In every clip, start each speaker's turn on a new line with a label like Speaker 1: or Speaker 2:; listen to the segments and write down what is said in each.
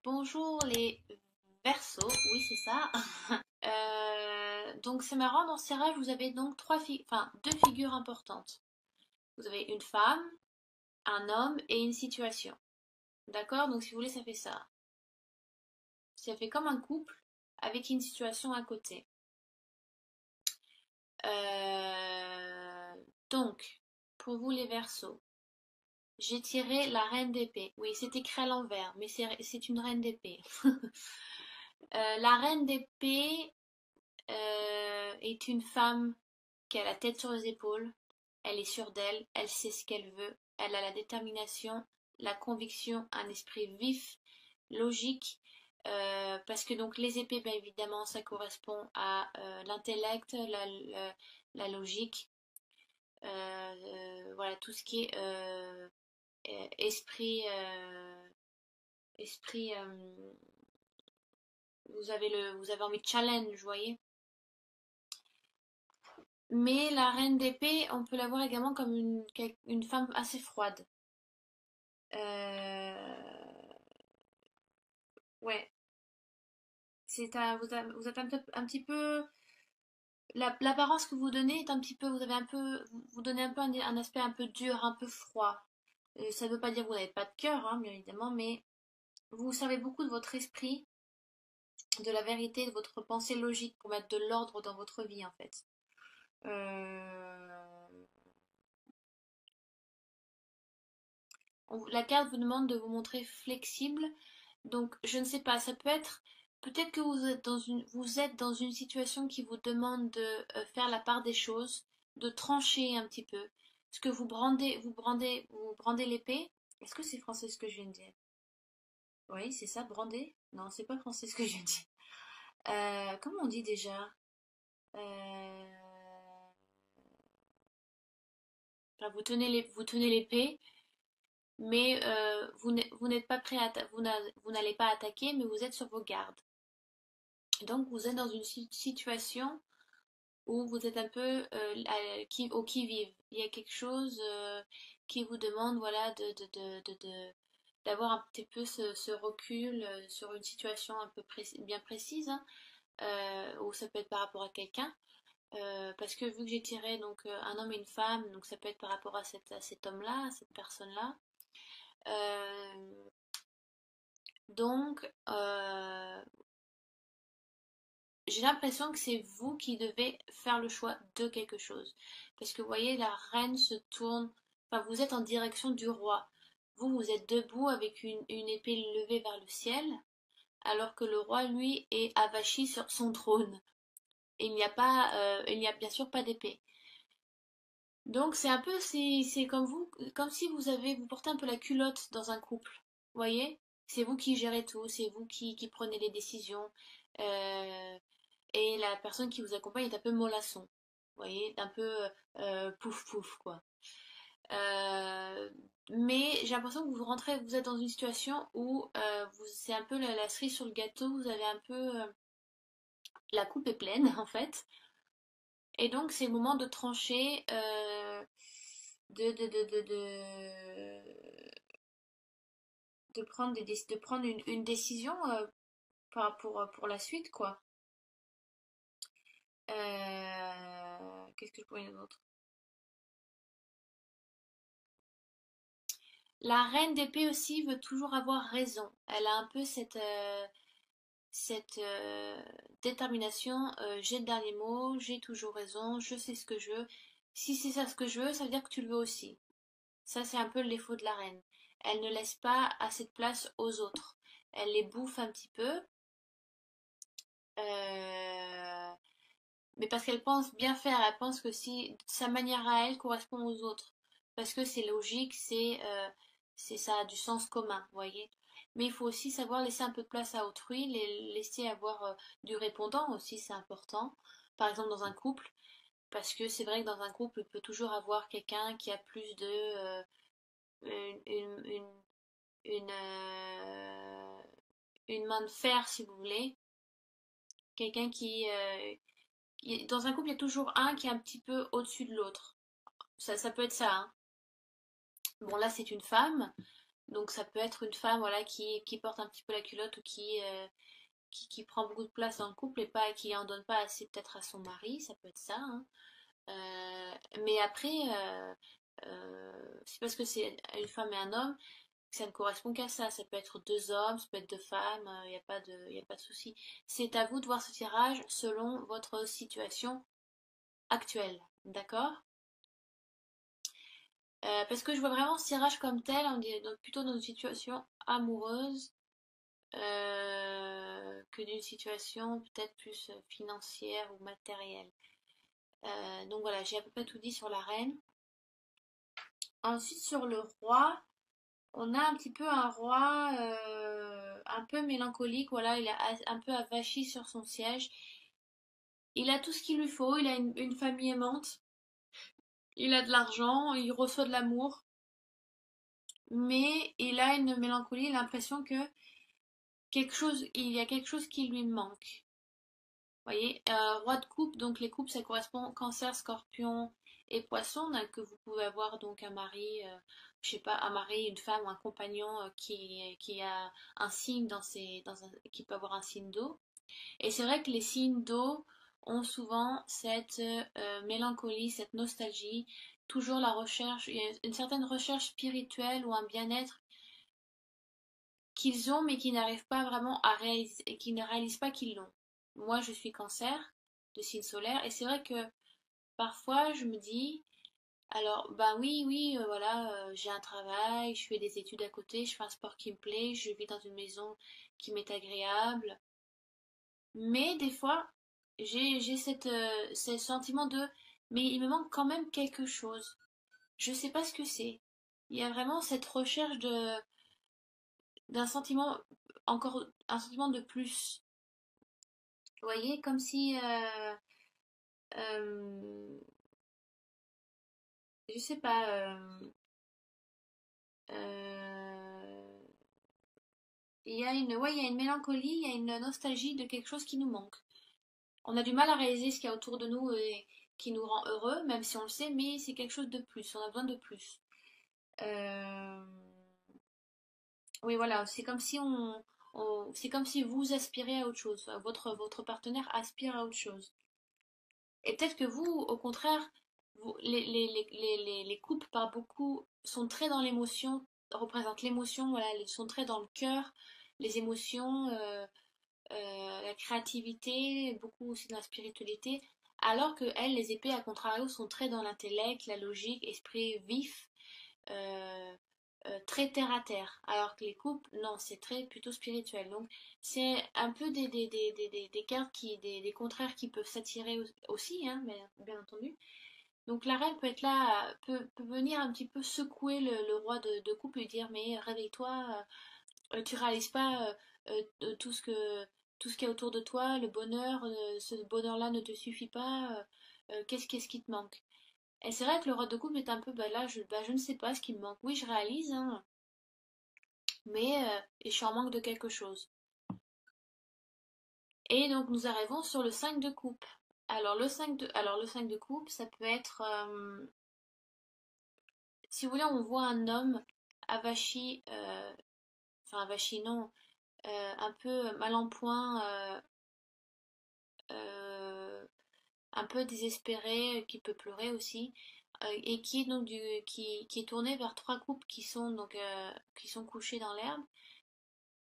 Speaker 1: Bonjour les Verseaux, oui c'est ça. Donc c'est marrant, dans ce tirage vous avez donc deux figures importantes. Vous avez une femme, un homme et une situation. D'accord? Donc si vous voulez ça fait ça. Ça fait comme un couple avec une situation à côté. Euh, donc, pour vous les Verseaux, j'ai tiré la reine d'épée. Oui, c'est écrit à l'envers, mais c'est une reine d'épée. La reine d'épée est une femme qui a la tête sur les épaules, elle est sûre d'elle, elle sait ce qu'elle veut, elle a la détermination, la conviction, un esprit vif, logique, parce que donc les épées, bien évidemment, ça correspond à l'intellect, la logique, voilà, tout ce qui est esprit, esprit, vous avez envie de challenge, vous voyez. Mais la reine d'épée, on peut la voir également comme une femme assez froide. Ouais, vous êtes un petit peu, l'apparence que vous donnez est un petit peu, vous avez un peu, vous donnez un peu un aspect un peu dur, un peu froid. Ça ne veut pas dire que vous n'avez pas de cœur, hein, bien évidemment, mais vous servez beaucoup de votre esprit, de la vérité, de votre pensée logique pour mettre de l'ordre dans votre vie, en fait. Euh, La carte vous demande de vous montrer flexible. Donc, je ne sais pas, ça peut être, peut-être que vous êtes dans une situation qui vous demande de faire la part des choses, de trancher un petit peu. Est-ce que vous brandez l'épée? Est-ce que c'est français ce que je viens de dire? Oui, c'est ça, brander? Non, c'est pas français ce que je viens de dire. Comment on dit déjà? Euh, enfin, vous tenez l'épée, mais vous n'êtes pas prêt vous n'allez pas attaquer, mais vous êtes sur vos gardes. Donc vous êtes dans une situation où vous êtes un peu au qui-vive. Il y a quelque chose qui vous demande voilà, d'avoir un petit peu ce recul sur une situation un peu bien précise, hein, ou ça peut être par rapport à quelqu'un. Parce que vu que j'ai tiré donc un homme et une femme, donc ça peut être par rapport à cet homme-là, à cette personne-là. Euh, donc, j'ai l'impression que c'est vous qui devez faire le choix de quelque chose. Parce que vous voyez, la reine se tourne, enfin vous êtes en direction du roi. Vous êtes debout avec une épée levée vers le ciel, alors que le roi, lui, est avachi sur son trône. Et il n'y a bien sûr pas d'épée. Donc c'est un peu, c'est comme vous, comme si vous portez un peu la culotte dans un couple. Vous voyez? C'est vous qui gérez tout, c'est vous qui prenez les décisions. Euh, et la personne qui vous accompagne est un peu mollasson. Vous voyez, un peu pouf pouf quoi. Euh, mais j'ai l'impression que vous êtes dans une situation où c'est un peu la cerise sur le gâteau, vous avez un peu la coupe est pleine en fait. Et donc c'est le moment de trancher, de prendre de prendre une décision pour la suite quoi. Qu'est-ce que je pourrais dire d'autre? La reine d'épée aussi veut toujours avoir raison. Elle a un peu cette détermination. J'ai le dernier mot, j'ai toujours raison, je sais ce que je veux. Si c'est ça ce que je veux, ça veut dire que tu le veux aussi. Ça, c'est un peu le défaut de la reine. Elle ne laisse pas assez de place aux autres. Elle les bouffe un petit peu. euh, mais parce qu'elle pense bien faire, elle pense que si sa manière à elle correspond aux autres, parce que c'est logique, ça a du sens commun, vous voyez. Mais il faut aussi savoir laisser un peu de place à autrui, laisser avoir du répondant aussi, c'est important. Par exemple dans un couple, parce que c'est vrai que dans un couple, il peut toujours avoir quelqu'un qui a plus de une, une, une, une, euh, une main de fer, si vous voulez. Quelqu'un dans un couple, il y a toujours un qui est un petit peu au-dessus de l'autre. Ça peut être ça, hein. Bon, là, c'est une femme. Donc ça peut être une femme voilà, qui porte un petit peu la culotte ou qui prend beaucoup de place dans le couple et pas, qui en donne pas assez peut-être à son mari, ça peut être ça, hein. Mais après, c'est parce que c'est une femme et un homme que ça ne correspond qu'à ça. Ça peut être deux hommes, ça peut être deux femmes, il n'y a pas de, y a pas de souci. C'est à vous de voir ce tirage selon votre situation actuelle, d'accord? Parce que je vois vraiment ce tirage comme tel, on dit donc plutôt dans une situation amoureuse que d'une situation peut-être plus financière ou matérielle. Donc voilà, j'ai à peu près tout dit sur la reine. Ensuite, sur le roi, on a un petit peu un roi un peu mélancolique, voilà, il est un peu avachi sur son siège. Il a tout ce qu'il lui faut, il a une famille aimante, il a de l'argent, il reçoit de l'amour, mais il a une mélancolie, l'impression que il y a quelque chose qui lui manque. Vous voyez, roi de coupe, donc les coupes, ça correspond cancer, scorpion et poisson, donc, que vous pouvez avoir donc un mari, je sais pas, un mari, une femme ou un compagnon qui a un signe qui peut avoir un signe d'eau. Et c'est vrai que les signes d'eau ont souvent cette mélancolie, cette nostalgie, toujours la recherche, il y a une certaine recherche spirituelle ou un bien-être qu'ils ont mais qui n'arrivent pas vraiment à réaliser et qui ne réalisent pas qu'ils l'ont. Moi, je suis cancer de signe solaire et c'est vrai que parfois je me dis, alors ben oui, oui, voilà, j'ai un travail, je fais des études à côté, je fais un sport qui me plaît, je vis dans une maison qui m'est agréable, mais des fois j'ai ce sentiment de, mais il me manque quand même quelque chose. Je sais pas ce que c'est. Il y a vraiment cette recherche d'un sentiment, encore un sentiment de plus. Vous voyez, comme si, euh, je sais pas, euh, ouais, il y a une mélancolie, il y a une nostalgie de quelque chose qui nous manque. On a du mal à réaliser ce qu'il y a autour de nous et qui nous rend heureux, même si on le sait, mais c'est quelque chose de plus, on a besoin de plus. Euh, oui, voilà, c'est comme si c'est comme si vous aspirez à autre chose, votre partenaire aspire à autre chose. Et peut-être que vous, au contraire, les couples par beaucoup sont très dans l'émotion, représentent l'émotion, voilà, ils sont très dans le cœur, les émotions, la créativité, beaucoup aussi dans la spiritualité, alors que elles, les épées, à contrario, sont très dans l'intellect, la logique, esprit vif, euh, très terre à terre. Alors que les couples, non, c'est très plutôt spirituel. Donc c'est un peu des cartes des contraires qui peuvent s'attirer aussi, hein, bien entendu. Donc la reine peut être là, peut venir un petit peu secouer le roi de couple et dire mais réveille-toi, tu réalises pas tout ce qu'il y a autour de toi, le bonheur, ce bonheur-là ne te suffit pas, qu'est-ce qui te manque? Et c'est vrai que le roi de coupe est un peu, bah là, je ne sais pas ce qui me manque. Oui, je réalise, hein, mais je suis en manque de quelque chose. Et donc nous arrivons sur le 5 de coupe. Alors le 5 de coupe, ça peut être, si vous voulez, on voit un homme avachi, enfin avachi non, un peu mal en point, euh, un peu désespéré, qui peut pleurer aussi, et qui est donc qui est tourné vers trois couples qui sont donc qui sont couchés dans l'herbe,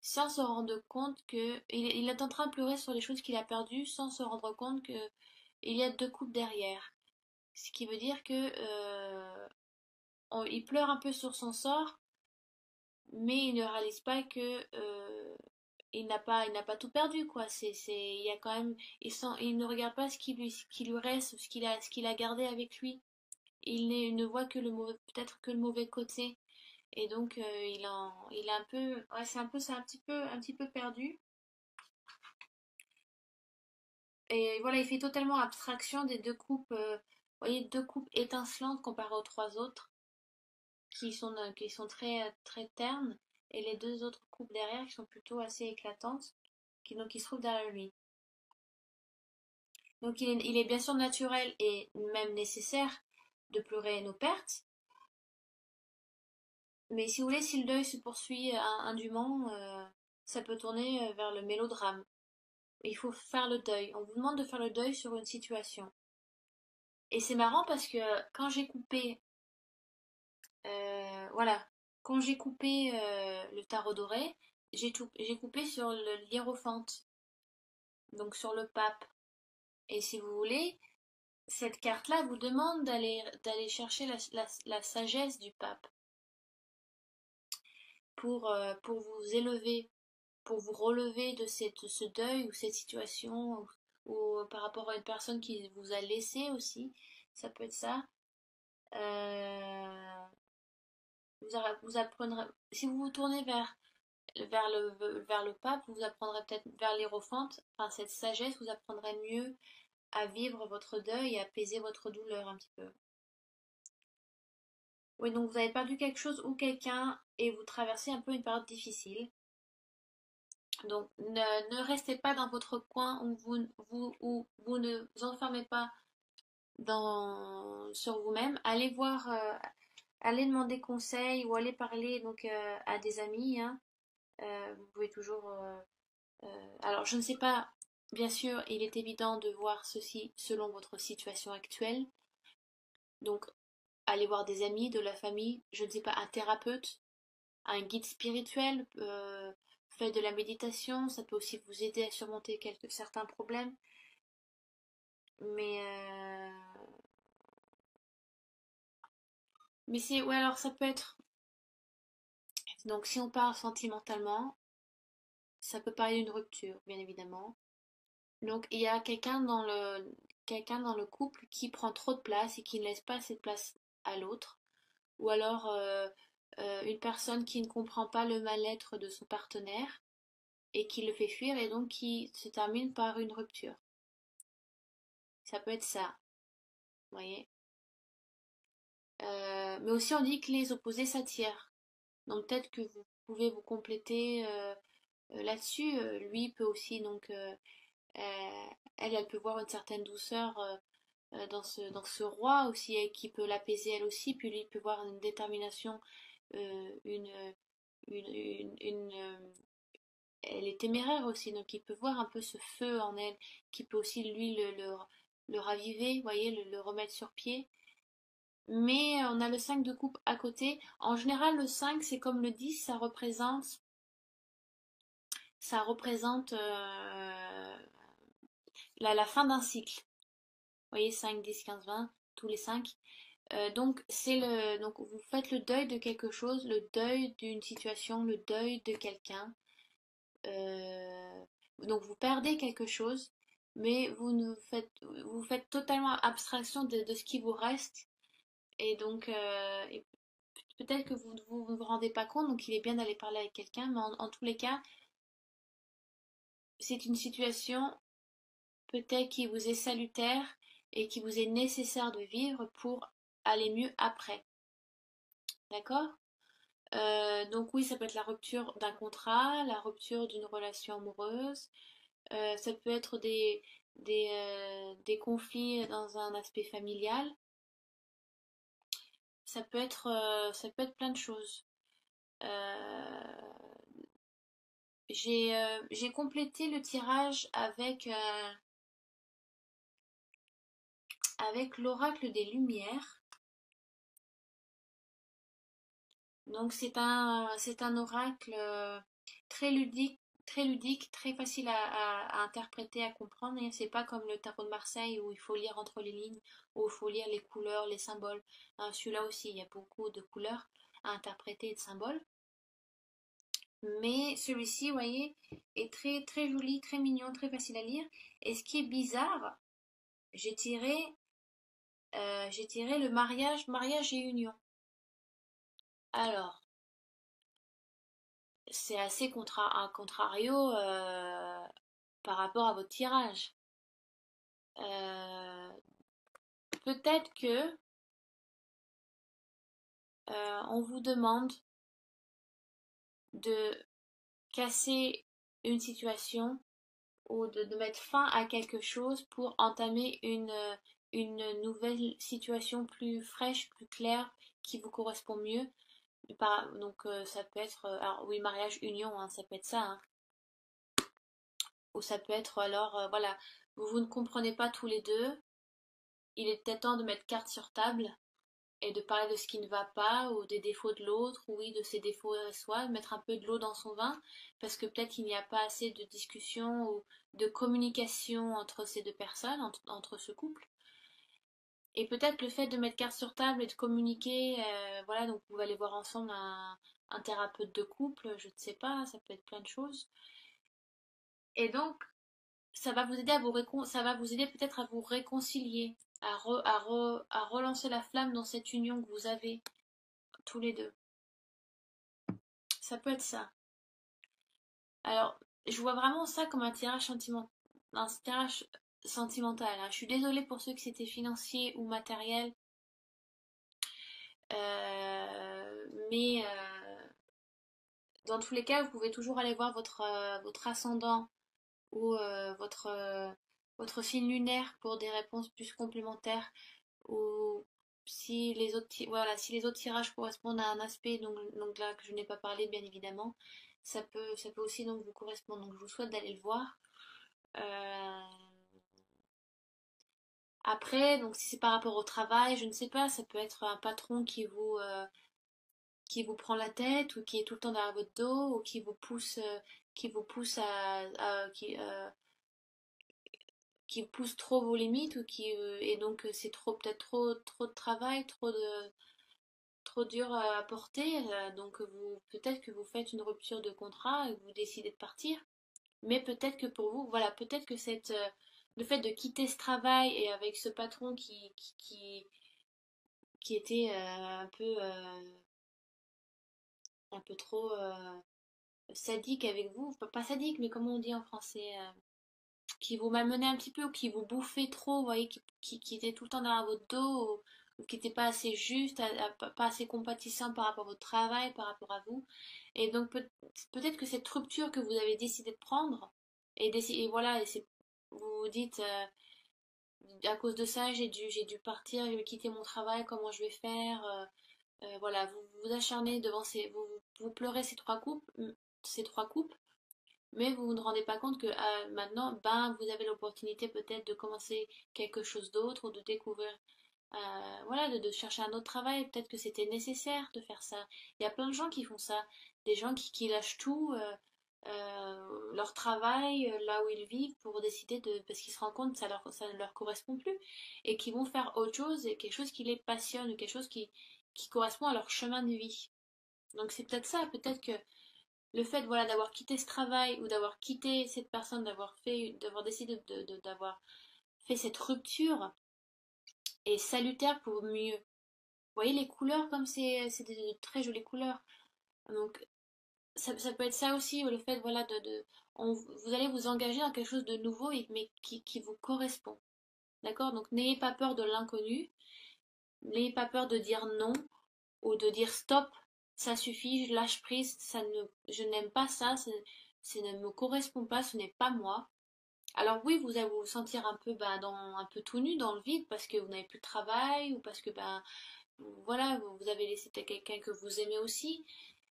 Speaker 1: sans se rendre compte que il est en train de pleurer sur les choses qu'il a perdues, sans se rendre compte que il y a deux couples derrière. Ce qui veut dire que il pleure un peu sur son sort, mais il ne réalise pas que il n'a pas tout perdu, quoi. Il y a quand même, il ne regarde pas ce qui lui reste, ce qu'il a gardé avec lui. Il ne voit que le mauvais, peut-être que le mauvais côté. Et donc, il a un peu, ouais, c'est un petit peu perdu. Et voilà, il fait totalement abstraction des deux coupes, vous voyez, deux coupes étincelantes comparées aux trois autres, qui sont très, très ternes, et les deux autres coupes derrière qui sont plutôt assez éclatantes, qui se trouvent derrière lui. Donc il est bien sûr naturel et même nécessaire de pleurer nos pertes, Mais si vous voulez, si le deuil se poursuit indûment, ça peut tourner vers le mélodrame. Il faut faire le deuil. On vous demande de faire le deuil sur une situation. Et c'est marrant parce que quand j'ai coupé, voilà, quand j'ai coupé le tarot doré, j'ai coupé sur le hiérophante, donc sur le pape. Et si vous voulez, cette carte-là vous demande d'aller chercher la sagesse du pape pour vous élever, pour vous relever de ce deuil ou cette situation, ou par rapport à une personne qui vous a laissé aussi, ça peut être ça. Euh, vous apprendrez, si vous vous tournez vers le pape, vous apprendrez peut-être vers l'hiérophante, enfin cette sagesse, vous apprendrez mieux à vivre votre deuil et à apaiser votre douleur un petit peu. Oui, donc vous avez perdu quelque chose ou quelqu'un et vous traversez un peu une période difficile. Donc ne restez pas dans votre coin où vous ne vous enfermez pas sur vous-même. Allez voir, allez demander conseil ou allez parler donc à des amis, hein. Vous pouvez toujours. Alors je ne sais pas, bien sûr, il est évident de voir ceci selon votre situation actuelle. Donc allez voir des amis, de la famille, je ne sais pas, un thérapeute, un guide spirituel, faites de la méditation, ça peut aussi vous aider à surmonter certains problèmes. Mais, mais c'est, ouais, alors ça peut être, donc si on parle sentimentalement, ça peut parler d'une rupture, bien évidemment. Donc il y a quelqu'un dans le couple qui prend trop de place et qui ne laisse pas assez de place à l'autre. Ou alors une personne qui ne comprend pas le mal-être de son partenaire et qui le fait fuir et donc qui se termine par une rupture. Ça peut être ça, vous voyez. Mais aussi on dit que les opposés s'attirent. Donc peut-être que vous pouvez vous compléter là-dessus. Lui peut aussi donc elle peut voir une certaine douceur dans ce roi aussi et qui peut l'apaiser elle aussi. Puis lui peut voir une détermination, euh, une, elle est téméraire aussi, donc il peut voir un peu ce feu en elle, qui peut aussi lui le raviver, vous voyez, le remettre sur pied. Mais on a le 5 de coupe à côté. En général, le 5 c'est comme le 10, ça représente la fin d'un cycle. Vous voyez, 5, 10, 15, 20, tous les 5. Donc vous faites le deuil de quelque chose, le deuil d'une situation, le deuil de quelqu'un. Euh, donc vous perdez quelque chose, mais vous faites totalement abstraction de ce qui vous reste. Et donc peut-être que vous ne vous rendez pas compte, donc il est bien d'aller parler avec quelqu'un, mais en tous les cas, c'est une situation peut-être qui vous est salutaire et qui vous est nécessaire de vivre pour aller mieux après. D'accord? Donc oui, ça peut être la rupture d'un contrat, la rupture d'une relation amoureuse, ça peut être des conflits dans un aspect familial, ça peut être plein de choses. Euh, j'ai complété le tirage avec l'oracle des Lumières. Donc c'est un oracle très ludique, très facile à interpréter, à comprendre. Et c'est pas comme le tarot de Marseille où il faut lire entre les lignes, où il faut lire les couleurs, les symboles. Hein, celui-là aussi, il y a beaucoup de couleurs à interpréter et de symboles. Mais celui-ci, vous voyez, est très très joli, très mignon, très facile à lire. Et ce qui est bizarre, j'ai tiré, j'ai tiré le mariage et union. Alors, c'est assez un contrario par rapport à votre tirage. Euh, Peut-être que on vous demande de casser une situation ou de mettre fin à quelque chose pour entamer une nouvelle situation plus fraîche, plus claire, qui vous correspond mieux. Donc ça peut être, alors oui, mariage, union, hein, ça peut être ça, hein. Ou ça peut être alors, voilà, vous ne comprenez pas tous les deux, il est peut-être temps de mettre carte sur table et de parler de ce qui ne va pas ou des défauts de l'autre, ou oui, de ses défauts à soi, mettre un peu de l'eau dans son vin, parce que peut-être qu'il n'y a pas assez de discussion ou de communication entre ces deux personnes, entre ce couple. Et peut-être le fait de mettre carte sur table et de communiquer, voilà, donc vous allez voir ensemble un thérapeute de couple, je ne sais pas, ça peut être plein de choses. Et donc, ça va vous aider ça va vous aider peut-être à vous réconcilier, à relancer la flamme dans cette union que vous avez tous les deux. Ça peut être ça. Alors, je vois vraiment ça comme un tirage sentimental, hein. Je suis désolée pour ceux que c'était financier ou matériel, mais dans tous les cas, vous pouvez toujours aller voir votre ascendant ou votre signe lunaire pour des réponses plus complémentaires. Ou si les autres, voilà, si les autres tirages correspondent à un aspect, donc là que je n'ai pas parlé, bien évidemment, ça peut aussi donc vous correspondre. Donc je vous souhaite d'aller le voir. Euh, Après, donc si c'est par rapport au travail, je ne sais pas, ça peut être un patron qui vous prend la tête ou qui est tout le temps derrière votre dos ou qui vous pousse qui pousse trop vos limites ou et donc c'est peut-être trop de travail, trop dur à porter, donc peut-être que vous faites une rupture de contrat et que vous décidez de partir. Mais peut-être que pour vous, voilà, peut-être que le fait de quitter ce travail et avec ce patron qui était un peu trop sadique avec vous, pas sadique, mais comment on dit en français, qui vous malmenait un petit peu ou qui vous bouffait trop, vous voyez, qui était tout le temps derrière votre dos ou qui n'était pas assez juste, pas assez compatissant par rapport à votre travail, par rapport à vous. Et donc peut-être que cette rupture que vous avez décidé de prendre, et voilà, vous vous dites, à cause de ça, j'ai dû partir, j'ai dû quitter mon travail, comment je vais faire, voilà, vous vous acharnez devant vous pleurez ces trois coupes, mais vous ne vous rendez pas compte que maintenant, ben, vous avez l'opportunité peut-être de commencer quelque chose d'autre ou de découvrir, voilà, de chercher un autre travail. Peut-être que c'était nécessaire de faire ça. Il y a plein de gens qui font ça, des gens qui lâchent tout, leur travail, là où ils vivent, pour décider parce qu'ils se rendent compte que ça ne leur correspond plus et qui vont faire autre chose et quelque chose qui les passionne ou quelque chose qui correspond à leur chemin de vie. Donc c'est peut-être ça, peut-être que le fait voilà d'avoir quitté ce travail ou d'avoir quitté cette personne, d'avoir décidé d'avoir fait cette rupture est salutaire pour mieux. Vous voyez les couleurs comme c'est de très jolies couleurs. Donc ça peut être ça aussi, ou le fait voilà vous allez vous engager dans quelque chose de nouveau mais qui vous correspond. D'accord? Donc n'ayez pas peur de l'inconnu, n'ayez pas peur de dire non ou de dire stop, ça suffit, je lâche prise, je n'aime pas ça, ça ne me correspond pas, ce n'est pas moi. Alors oui, vous allez vous sentir un peu, un peu tout nu dans le vide parce que vous n'avez plus de travail ou parce que voilà, vous avez laissé quelqu'un que vous aimez aussi,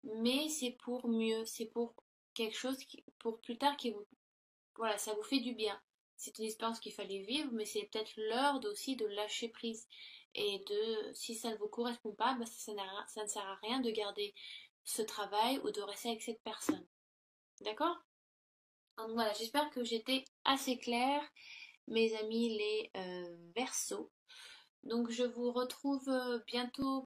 Speaker 1: mais c'est pour mieux, c'est pour quelque chose pour plus tard voilà, ça vous fait du bien. C'est une expérience qu'il fallait vivre, mais c'est peut-être l'heure aussi de lâcher prise et si ça ne vous correspond pas, ça ne sert à rien de garder ce travail ou de rester avec cette personne. D'accord? Donc voilà, j'espère que j'étais assez claire, mes amis les Verseaux. Donc je vous retrouve bientôt